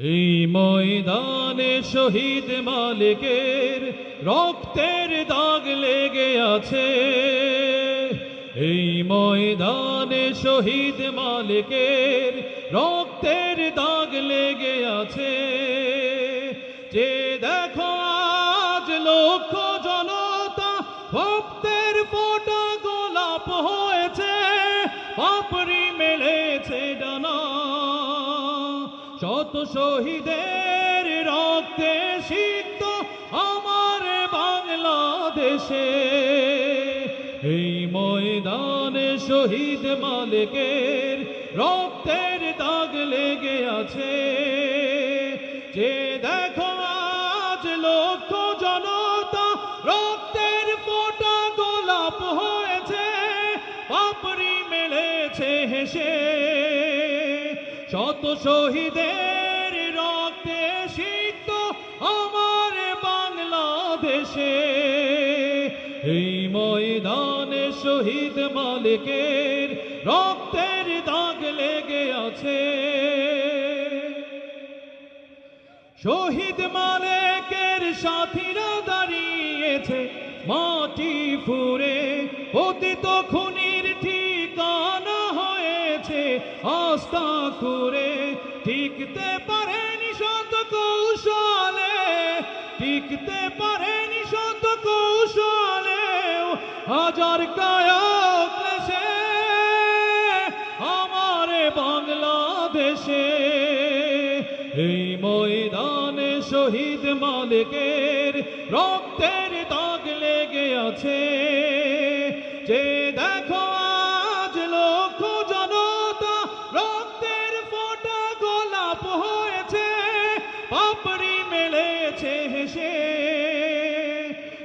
এই ময়দানে শহীদ মালিকের রক্তের দাগ লেগে আছে। এই ময়দানে শহীদ মালিকের রক্তের দাগ লেগে আছে। যে দেখো আজ লক্ষ জনতা ভক্তের ফোঁটা গোলাপ হয়েছে, পাপড়ি মেলেছে ডানা। শত শহীদের রক্তে সিক্ত আমার বাংলাদেশে। এই ময়দানে শহীদ মালিকের রক্তের দাগ লেগে আছে। যে দেখো আজ লক্ষ জনতা রক্তের ফোঁটা গোলাপ হয়েছে, পাপড়ি মেলেছে হেসে। শত শহীদের রক্তে সিক্ত আমার বাংলাদেশে। এই ময়দানে শহীদ মালিকের রক্তের দাগ লেগে আছে। শহীদ মালিকের সাথীরা দাঁড়িয়েছে মাটি ফুঁড়ে, পতিত খুনির ঠিকানা হয়েছে আস্থা করে। টিকতে পারেনি শত কৌশলে, টিকতে পারেনি শত কৌশলে, হাজার কায়ক ক্লেশে আমার বাংলাদেশে। এই ময়দানে শহীদ মালিকের রক্তের দাগ লেগে আছে। যে দেখো আজ লক্ষ জনতা রক্তের ফোঁটা গোলাপ হয়েছে, পাপড়ি মেলেছে হেসে।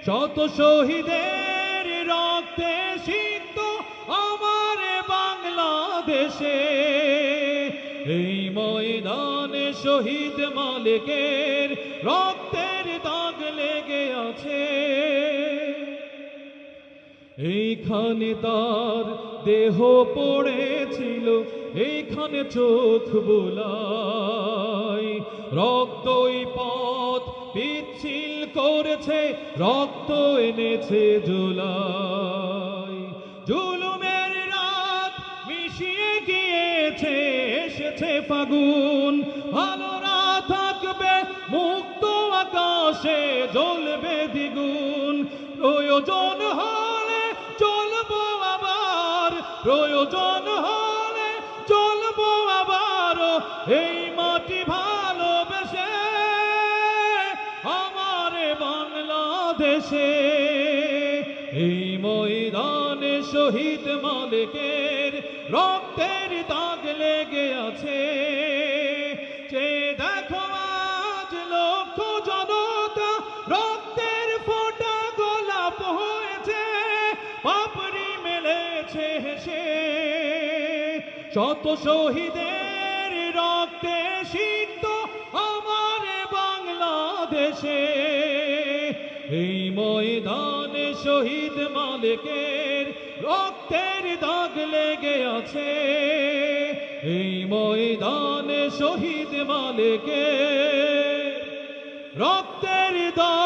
শত শহীদের রক্তে সিক্ত আমার বাংলাদেশে। এই ময়দানে শহীদ মালিকের রক্তের দাগ লেগে আছে। এইখানে তার দেহ পড়েছিল, এইখানে চোখ বুলাই। রক্তই পথ পিচ্ছিল করেছে, রক্ত এনেছে জুলাই। জুলুমের রাত মিশিয়ে গিয়েছে, এসেছে ফাগুন। ভালোরা থাকবে মুক্ত আকাশে, জ্বলবে দ্বিগুণ। প্রয়োজন হলে চলবো আবার, প্রয়োজন হলে চলবো আবার। এই মাটি ভালোবেসে আমার বাংলাদেশে। এই ময়দানে শহীদ মালিকের রক্তের দাগ লেগে আছে। যে দেখো আজ লক্ষ জনতা রক্তের ফোঁটা গোলাপ হয়েছে, পাপড়ি মেলেছে হেসে। শত শহীদের রক্তে সিক্ত আমার বাংলাদেশে। এই ময়দানে শহীদ মালিকের রক্তের দাগ লেগে আছে। এই ময়দানে শহীদ মালিকের রক্তের দাগ